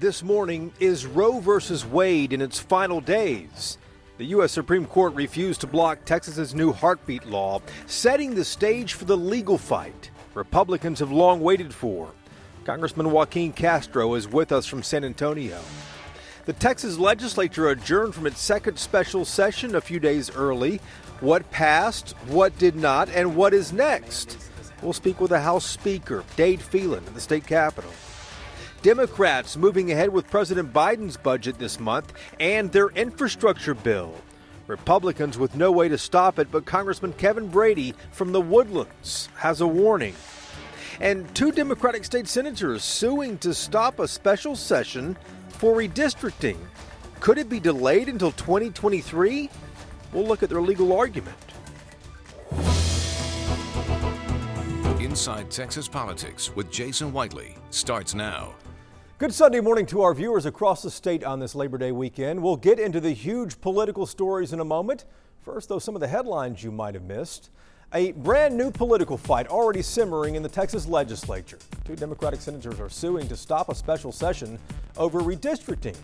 This morning, is Roe versus Wade in its final days? The U.S. Supreme Court refused to block Texas's new heartbeat law, setting the stage for the legal fight Republicans have long waited for. Congressman Joaquin Castro is with us from San Antonio. The Texas legislature adjourned from its second special session a few days early. What passed, what did not, and what is next? We'll speak with the House Speaker Dade Phelan at the state capitol. Democrats moving ahead with President Biden's budget this month and their infrastructure bill. Republicans with no way to stop it, but Congressman Kevin Brady from the Woodlands has a warning. And two Democratic state senators suing to stop a special session for redistricting. Could it be delayed until 2023? We'll look at their legal argument. Inside Texas Politics with Jason Whiteley starts now. Good Sunday morning to our viewers across the state on this Labor Day weekend. We'll get into the huge political stories in a moment. First, though, some of the headlines you might have missed. A brand new political fight already simmering in the Texas legislature. Two Democratic senators are suing to stop a special session over redistricting.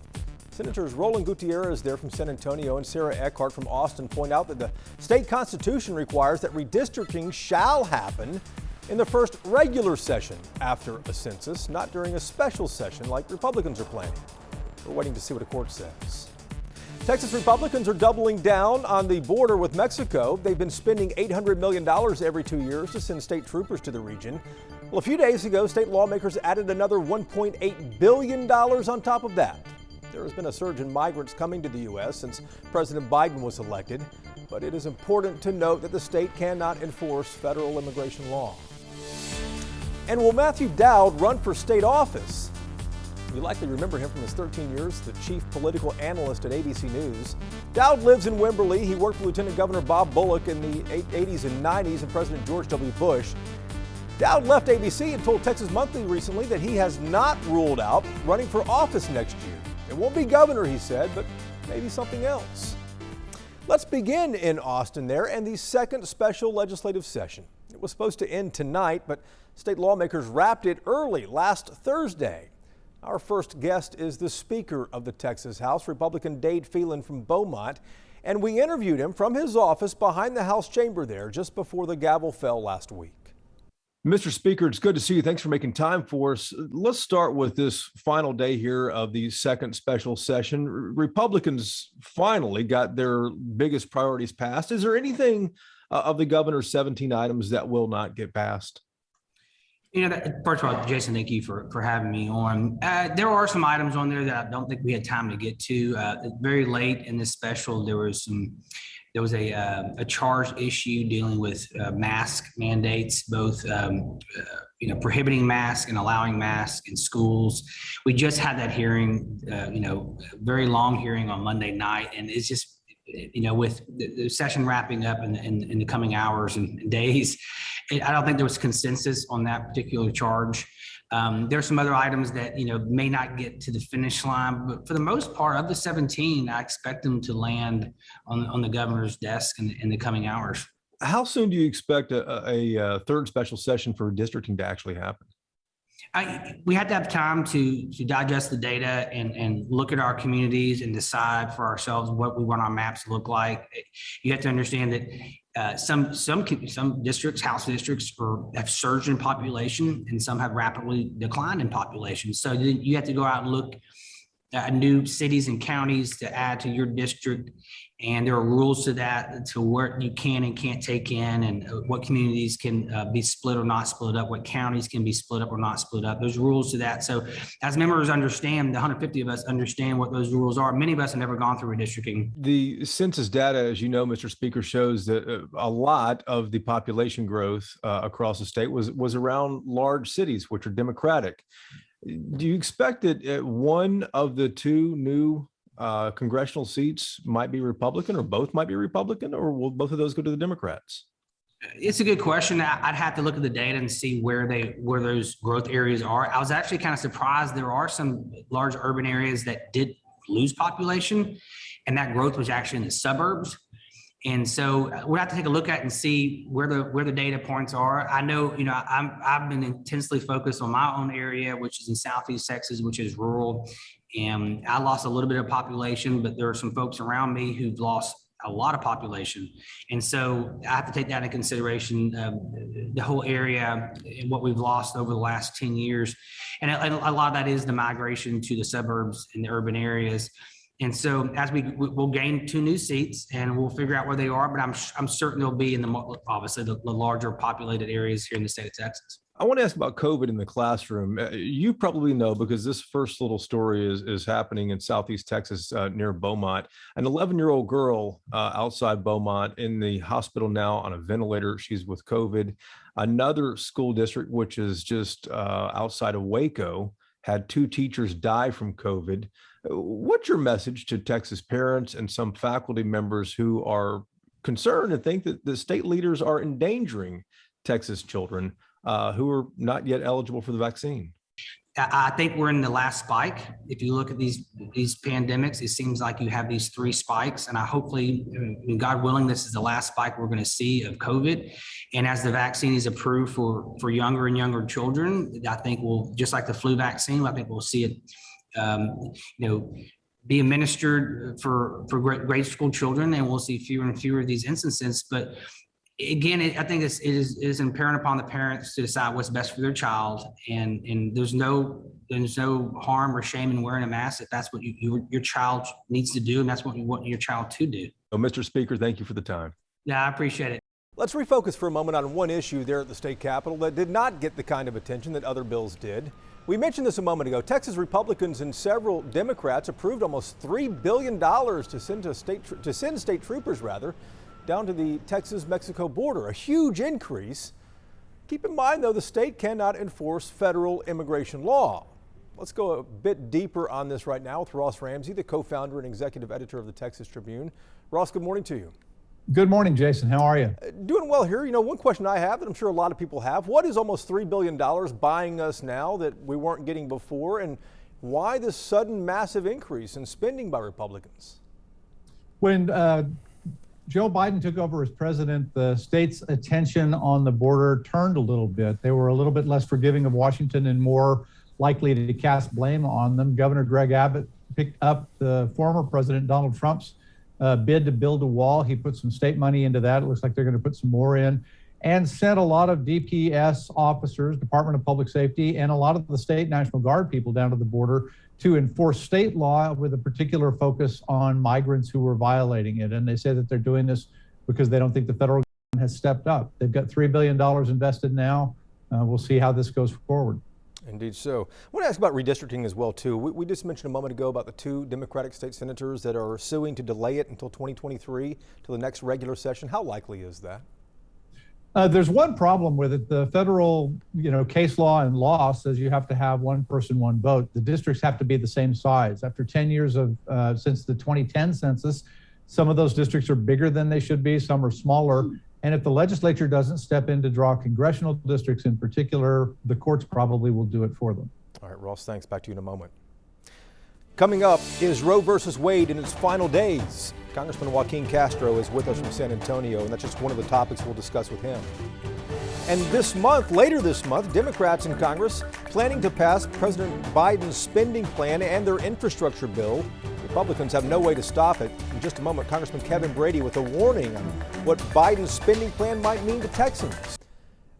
Senators Roland Gutierrez there from San Antonio and Sarah Eckhart from Austin point out that the state constitution requires that redistricting shall happen in the first regular session after a census, not during a special session like Republicans are planning. We're waiting to see what a court says. Texas Republicans are doubling down on the border with Mexico. They've been spending $800 million every 2 years to send state troopers to the region. Well, a few days ago, state lawmakers added another $1.8 billion on top of that. There has been a surge in migrants coming to the U.S. since President Biden was elected, but it is important to note that the state cannot enforce federal immigration law. And will Matthew Dowd run for state office? You likely remember him from his 13 years, the chief political analyst at ABC News. Dowd lives in Wimberley. He worked for Lieutenant Governor Bob Bullock in the 80s and 90s and President George W. Bush. Dowd left ABC and told Texas Monthly recently that he has not ruled out running for office next year. It won't be governor, he said, but maybe something else. Let's begin in Austin there and the second special legislative session. It was supposed to end tonight, but state lawmakers wrapped it early last Thursday. Our first guest is the Speaker of the Texas House, Republican Dade Phelan from Beaumont, and we interviewed him from his office behind the House chamber there just before the gavel fell last week. Mr. Speaker, it's good to see you. Thanks for making time for us. Let's start with this final day here of the second special session. Republicans finally got their biggest priorities passed. Is there anything of the governor's 17 items that will not get passed? First of all, Jason, thank you for having me on. There are some items on there that I don't think we had time to get to. Very late in this special, there was a charge issue dealing with mask mandates, both prohibiting masks and allowing masks in schools. We just had that hearing, very long hearing on Monday night, and it's just with the session wrapping up in the coming hours and days, I don't think there was consensus on that particular charge. There are some other items that, may not get to the finish line, but for the most part of the 17, I expect them to land on the governor's desk in the coming hours. How soon do you expect a third special session for redistricting to actually happen? We had to have time to digest the data and look at our communities and decide for ourselves what we want our maps to look like. You have to understand that some districts, House districts, have surged in population, and some have rapidly declined in population. So you have to go out and look at new cities and counties to add to your district. And there are rules to that, to what you can and can't take in, and what communities can be split or not split up, what counties can be split up or not split up. There's rules to that. So as members understand, the 150 of us understand what those rules are. Many of us have never gone through redistricting. The census data, as you know, Mr. Speaker, shows that a lot of the population growth across the state was around large cities, which are Democratic. Do you expect that one of the two new congressional seats might be Republican, or both might be Republican, or will both of those go to the Democrats? It's a good question. I'd have to look at the data and see where those growth areas are. I was actually kind of surprised. There are some large urban areas that did lose population, and that growth was actually in the suburbs. And so we'll have to take a look at and see where the data points are. I know, I've been intensely focused on my own area, which is in Southeast Texas, which is rural. And I lost a little bit of population, but there are some folks around me who've lost a lot of population. And so I have to take that into consideration, the whole area and what we've lost over the last 10 years. And a lot of that is the migration to the suburbs and the urban areas. And so as we'll gain 2 new seats and we'll figure out where they are, but I'm certain they'll be in obviously the larger populated areas here in the state of Texas. I want to ask about COVID in the classroom. You probably know, because this first little story is happening in Southeast Texas near Beaumont. An 11-year-old girl outside Beaumont in the hospital now on a ventilator. She's with COVID. Another school district, which is just outside of Waco, had 2 teachers die from COVID. What's your message to Texas parents and some faculty members who are concerned and think that the state leaders are endangering Texas children who are not yet eligible for the vaccine? I think we're in the last spike. If you look at these pandemics, it seems like you have these 3 spikes, and hopefully, God willing, this is the last spike we're going to see of COVID. And as the vaccine is approved for younger and younger children, I think we'll, just like the flu vaccine, I think we'll see it, be administered for grade school children, and we'll see fewer and fewer of these instances. But again, I think it is imperative upon the parents to decide what's best for their child, and there's no harm or shame in wearing a mask if that's what your child needs to do, and that's what you want your child to do. So, Mr. Speaker, thank you for the time. Yeah, I appreciate it. Let's refocus for a moment on one issue there at the state capitol that did not get the kind of attention that other bills did. We mentioned this a moment ago. Texas Republicans and several Democrats approved almost $3 billion to send state troopers down to the Texas-Mexico border, a huge increase. Keep in mind, though, the state cannot enforce federal immigration law. Let's go a bit deeper on this right now with Ross Ramsey, the co-founder and executive editor of the Texas Tribune. Ross, good morning to you. Good morning, Jason. How are you? Doing well here. One question I have that I'm sure a lot of people have: what is almost $3 billion buying us now that we weren't getting before, and why this sudden massive increase in spending by Republicans? When Joe Biden took over as president, the state's attention on the border turned a little bit. They were a little bit less forgiving of Washington and more likely to cast blame on them. Governor Greg Abbott picked up the former President Donald Trump's bid to build a wall. He put some state money into that. It looks like they're going to put some more in, and sent a lot of DPS officers, Department of Public Safety, and a lot of the state National Guard people down to the border to enforce state law with a particular focus on migrants who were violating it. And they say that they're doing this because they don't think the federal government has stepped up. They've got $3 billion invested now. We'll see how this goes forward. Indeed so. I want to ask about redistricting as well, too. We just mentioned a moment ago about the 2 Democratic state senators that are suing to delay it until 2023, till the next regular session. How likely is that? There's one problem with it. The federal, case law and law says you have to have one person, one vote. The districts have to be the same size. After 10 years of since the 2010 census, some of those districts are bigger than they should be. Some are smaller. And if the legislature doesn't step in to draw congressional districts in particular, the courts probably will do it for them. All right, Ross, thanks. Back to you in a moment. Coming up is Roe versus Wade in its final days. Congressman Joaquin Castro is with us from San Antonio, and that's just one of the topics we'll discuss with him. And later this month, Democrats in Congress planning to pass President Biden's spending plan and their infrastructure bill. Republicans have no way to stop it. In just a moment, Congressman Kevin Brady with a warning on what Biden's spending plan might mean to Texans.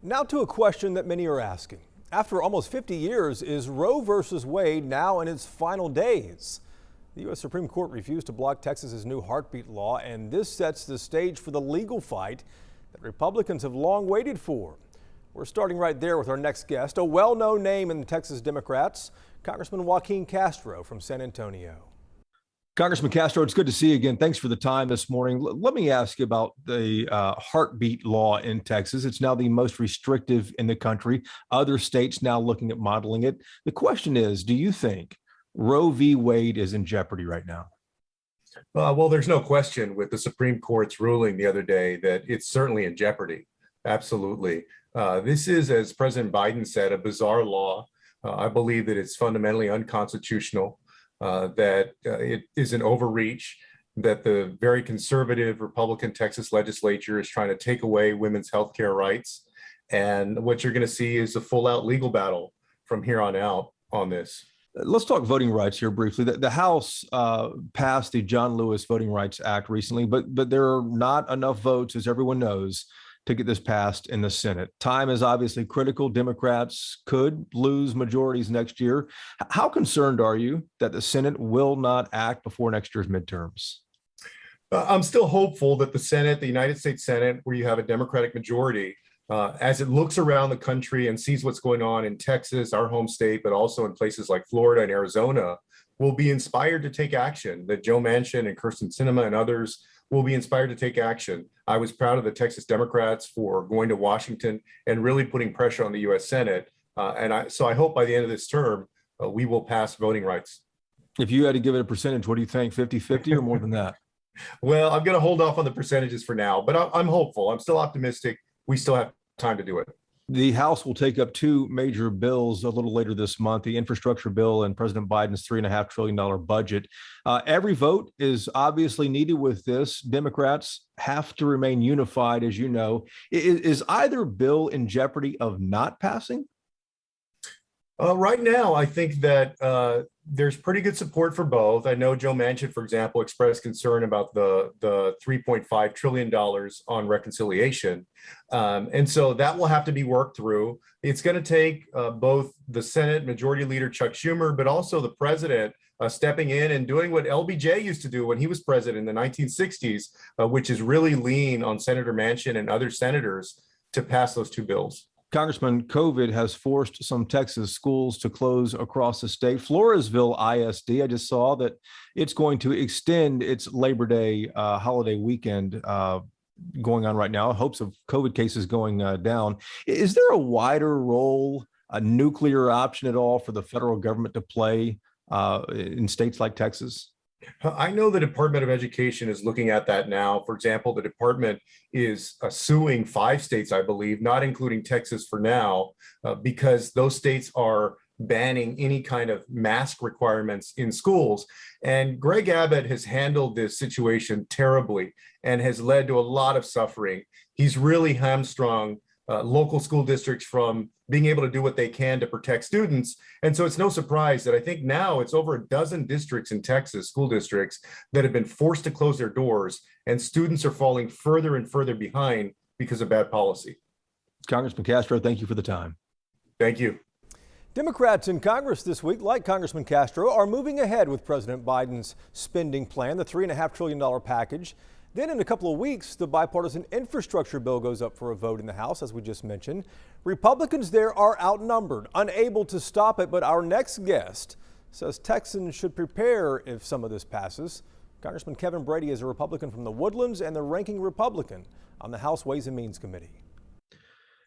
Now to a question that many are asking. After almost 50 years, is Roe versus Wade now in its final days? The U.S. Supreme Court refused to block Texas's new heartbeat law, and this sets the stage for the legal fight that Republicans have long waited for. We're starting right there with our next guest, a well-known name in the Texas Democrats, Congressman Joaquin Castro from San Antonio. Congressman Castro, it's good to see you again. Thanks for the time this morning. Let me ask you about the heartbeat law in Texas. It's now the most restrictive in the country. Other states now looking at modeling it. The question is, do you think Roe v. Wade is in jeopardy right now? Well, there's no question with the Supreme Court's ruling the other day that it's certainly in jeopardy. Absolutely. This is, as President Biden said, a bizarre law. I believe that it's fundamentally unconstitutional. That it is an overreach, that the very conservative Republican Texas legislature is trying to take away women's health care rights. And what you're going to see is a full out legal battle from here on out on this. Let's talk voting rights here briefly. The House passed the John Lewis Voting Rights Act recently, but there are not enough votes, as everyone knows, to get this passed in the Senate. Time is obviously critical. Democrats could lose majorities next year. How concerned are you that the Senate will not act before next year's midterms? I'm still hopeful that the Senate, the United States Senate, where you have a Democratic majority, as it looks around the country and sees what's going on in Texas, our home state, but also in places like Florida and Arizona, will be inspired to take action, that Joe Manchin and Kirsten Sinema and others will be inspired to take action. I was proud of the Texas Democrats for going to Washington and really putting pressure on the U.S. Senate. So I hope by the end of this term, we will pass voting rights. If you had to give it a percentage, what do you think, 50-50 or more than that? Well, I'm going to hold off on the percentages for now, but I'm hopeful. I'm still optimistic. We still have time to do it. The House will take up two major bills a little later this month, the infrastructure bill and President Biden's $3.5 trillion budget. Every vote is obviously needed with this. Democrats have to remain unified, as you know. Is either bill in jeopardy of not passing? Right now, I think that there's pretty good support for both. I know Joe Manchin, for example, expressed concern about the $3.5 trillion on reconciliation. And so that will have to be worked through. It's going to take both the Senate Majority Leader Chuck Schumer, but also the president stepping in and doing what LBJ used to do when he was president in the 1960s, which is really lean on Senator Manchin and other senators to pass those two bills. Congressman, COVID has forced some Texas schools to close across the state. Floresville ISD, I just saw that it's going to extend its Labor Day holiday weekend going on right now, hopes of COVID cases going down. Is there a wider role, a nuclear option at all for the federal government to play in states like Texas? I know the Department of Education is looking at that now. For example, the department is suing 5 states, I believe, not including Texas for now, because those states are banning any kind of mask requirements in schools. And Greg Abbott has handled this situation terribly and has led to a lot of suffering. He's really hamstrung local school districts from being able to do what they can to protect students. And so it's no surprise that I think now it's over a dozen districts in Texas, school districts, that have been forced to close their doors, and students are falling further and further behind because of bad policy. Congressman Castro, thank you for the time. Thank you. Democrats in Congress this week, like Congressman Castro, are moving ahead with President Biden's spending plan, the $3.5 trillion package. Then in a couple of weeks, the bipartisan infrastructure bill goes up for a vote in the House, as we just mentioned. Republicans there are outnumbered, unable to stop it. But our next guest says Texans should prepare if some of this passes. Congressman Kevin Brady is a Republican from the Woodlands and the ranking Republican on the House Ways and Means Committee.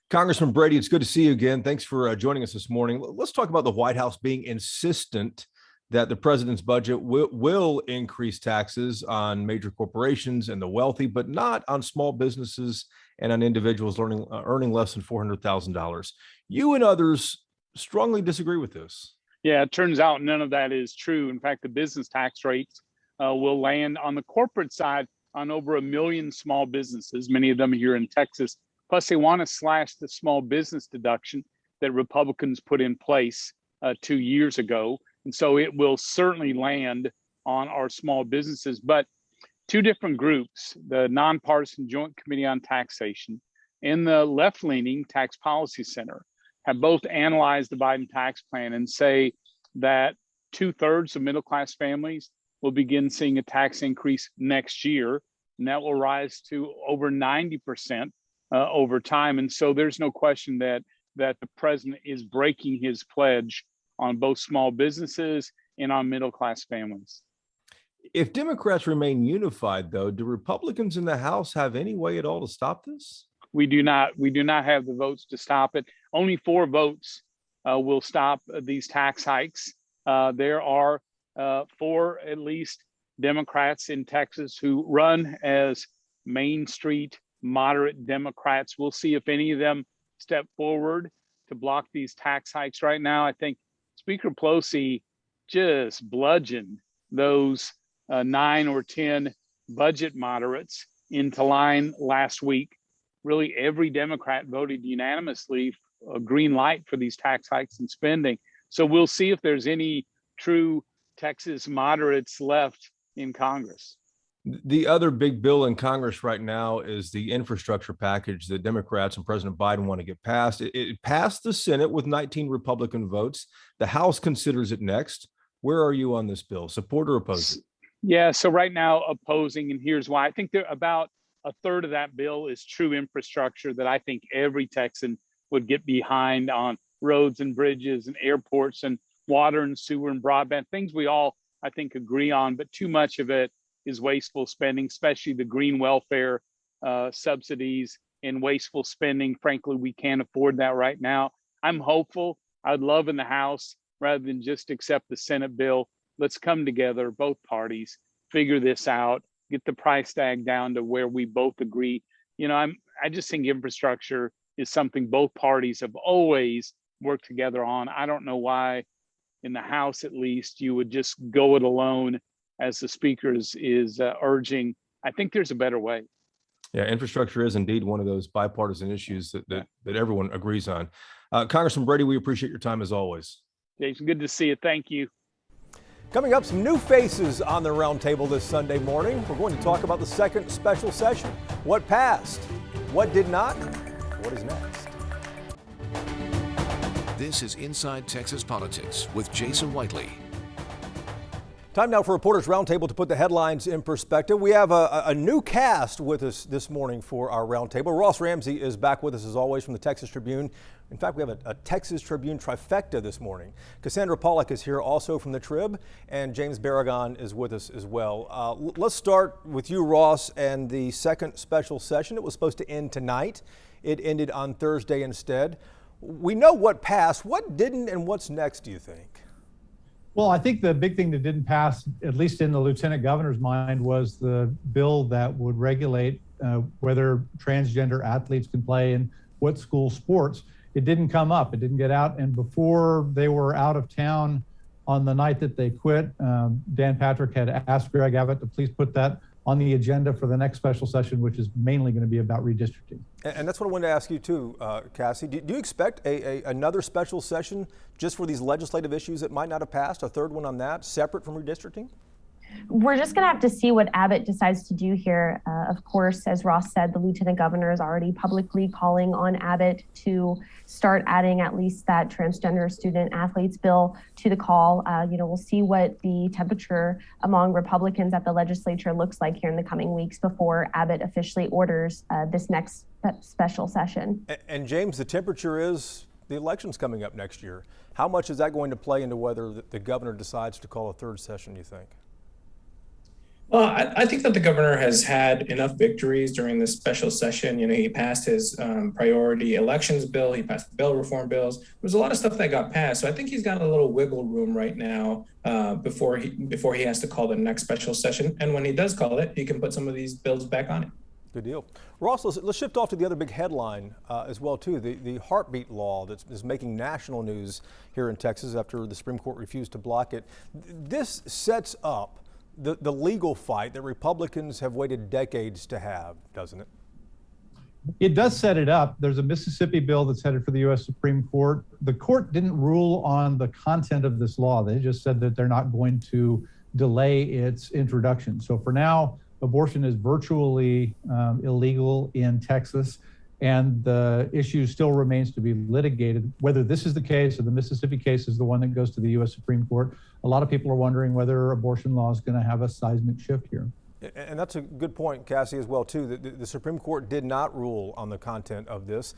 Congressman Brady, it's good to see you again. Thanks for joining us this morning. Let's talk about the White House being insistent that the president's budget will increase taxes on major corporations and the wealthy, but not on small businesses and on individuals earning less than $400,000. You and others strongly disagree with this. Yeah, it turns out none of that is true. In fact, the business tax rates will land on the corporate side on over 1 million small businesses, many of them here in Texas. Plus, they want to slash the small business deduction that Republicans put in place 2 years ago. And so it will certainly land on our small businesses. But two different groups, the Nonpartisan Joint Committee on Taxation and the left-leaning Tax Policy Center, have both analyzed the Biden tax plan and say that 2/3 of middle-class families will begin seeing a tax increase next year, and that will rise to over 90% over time. And so there's no question that the president is breaking his pledge on both small businesses and on middle-class families. If Democrats remain unified, though, do Republicans in the House have any way at all to stop this? We do not have the votes to stop it. Only 4 votes will stop these tax hikes. There are 4 at least Democrats in Texas who run as Main Street moderate Democrats. We'll see if any of them step forward to block these tax hikes. Right now, I think Speaker Pelosi just bludgeoned those 9 or 10 budget moderates into line last week. Really, every Democrat voted unanimously a green light for these tax hikes and spending. So we'll see if there's any true Texas moderates left in Congress. The other big bill in Congress right now is the infrastructure package that Democrats and President Biden want to get passed. It passed the Senate with 19 Republican votes. The House considers it next. Where are you on this bill? Support or oppose it? Yeah, so right now opposing, and here's why. I think there about a third of that bill is true infrastructure that I think every Texan would get behind on roads and bridges and airports and water and sewer and broadband, things we all, I think, agree on, but too much of it is wasteful spending, especially the green welfare subsidies and wasteful spending. Frankly, we can't afford that right now. I'm hopeful. I'd love in the House, rather than just accept the Senate bill, let's come together, both parties, figure this out, get the price tag down to where we both agree. You know, I just think infrastructure is something both parties have always worked together on. I don't know why in the House, at least, you would just go it alone as the speaker is urging. I think there's a better way. Yeah, infrastructure is indeed one of those bipartisan issues that everyone agrees on. Congressman Brady, we appreciate your time as always. Jason, good to see you. Thank you. Coming up, some new faces on the roundtable this Sunday morning. We're going to talk about the second special session. What passed? What did not? What is next? This is Inside Texas Politics with Jason Whiteley. Time now for Reporters Roundtable to put the headlines in perspective. We have a new cast with us this morning for our roundtable. Ross Ramsey is back with us as always from the Texas Tribune. In fact, we have a Texas Tribune trifecta this morning. Cassandra Pollack is here also from the Trib, and James Barragan is with us as well. Let's start with you, Ross, and the second special session. It was supposed to end tonight. It ended on Thursday instead. We know what passed. What didn't, and what's next, do you think? Well, I think the big thing that didn't pass, at least in the lieutenant governor's mind, was the bill that would regulate whether transgender athletes can play in what school sports. It didn't come up. It didn't get out. And before they were out of town on the night that they quit, Dan Patrick had asked Greg Abbott to please put that on the agenda for the next special session, which is mainly going to be about redistricting. And that's what I wanted to ask you too, Cassie. Do you expect another special session just for these legislative issues that might not have passed, a third one on that, separate from redistricting? We're just going to have to see what Abbott decides to do here. Of course, as Ross said, the lieutenant governor is already publicly calling on Abbott to start adding at least that transgender student athletes bill to the call. We'll see what the temperature among Republicans at the legislature looks like here in the coming weeks before Abbott officially orders this next special session. And James, the temperature is the election's coming up next year. How much is that going to play into whether the governor decides to call a third session, you think? Well, I think that the governor has had enough victories during this special session. You know, he passed his priority elections bill. He passed the bail reform bills. There was a lot of stuff that got passed. So I think he's got a little wiggle room right now before he has to call the next special session. And when he does call it, he can put some of these bills back on it. Good deal. Ross, let's shift off to the other big headline as well, too. The heartbeat law that is making national news here in Texas after the Supreme Court refused to block it. This sets up the legal fight that Republicans have waited decades to have, doesn't it? It does set it up. There's a Mississippi bill that's headed for the U.S. Supreme Court. The court didn't rule on the content of this law. They just said that they're not going to delay its introduction. So for now, abortion is virtually illegal in Texas, and the issue still remains to be litigated. Whether this is the case or the Mississippi case is the one that goes to the U.S. Supreme Court, a lot of people are wondering whether abortion law is going to have a seismic shift here. And that's a good point, Cassie, as well, too. The Supreme Court did not rule on the content of this.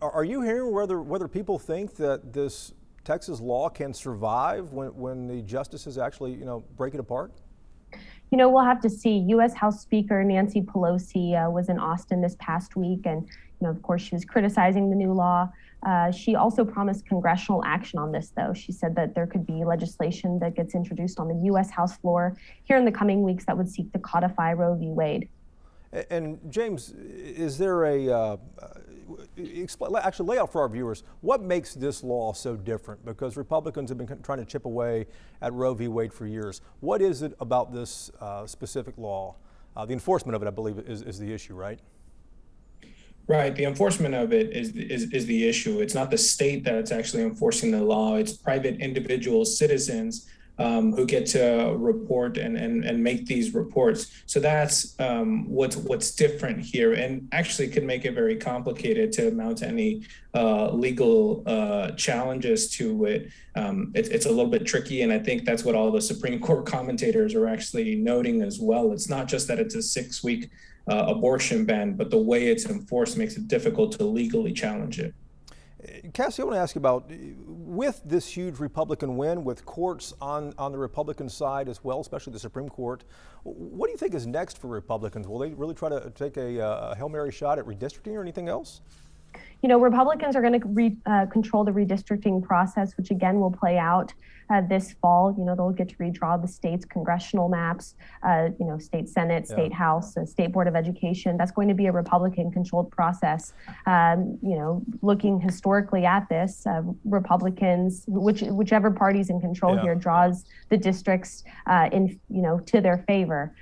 Are you hearing whether people think that this Texas law can survive when the justices actually, break it apart? We'll have to see. U.S. House Speaker Nancy Pelosi was in Austin this past week, and of course, she was criticizing the new law. She also promised congressional action on this, though. She said that there could be legislation that gets introduced on the U.S. House floor here in the coming weeks that would seek to codify Roe v. Wade. And James, is there actually lay out for our viewers what makes this law so different? Because Republicans have been trying to chip away at Roe v. Wade for years. What is it about this specific law The enforcement of it, I believe, is the issue, right? Right. The enforcement of it is the issue. It's not the state that's actually enforcing the law. It's private individual citizens who get to report and make these reports. So that's what's different here, and actually could make it very complicated to mount any legal challenges to it. It's a little bit tricky, and I think that's what all the Supreme Court commentators are actually noting as well. It's not just that it's a 6-week abortion ban, but the way it's enforced makes it difficult to legally challenge it. Cassie, I want to ask you about, with this huge Republican win, with courts on the Republican side as well, especially the Supreme Court, what do you think is next for Republicans? Will they really try to take a Hail Mary shot at redistricting or anything else? You know, Republicans are going to control the redistricting process, which again will play out this fall. You know, they'll get to redraw the state's congressional maps, you know, state Senate, state House, state Board of Education. That's going to be a Republican-controlled process. You know, looking historically at this, Republicans, whichever party's in control here, draws the districts to their favor.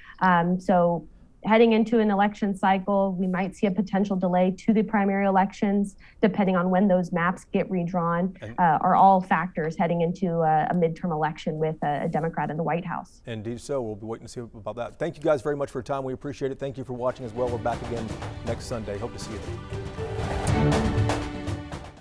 So heading into an election cycle, we might see a potential delay to the primary elections, depending on when those maps get redrawn, are all factors heading into a midterm election with a Democrat in the White House. Indeed so. We'll be waiting to see about that. Thank you guys very much for your time. We appreciate it. Thank you for watching as well. We're back again next Sunday. Hope to see you then.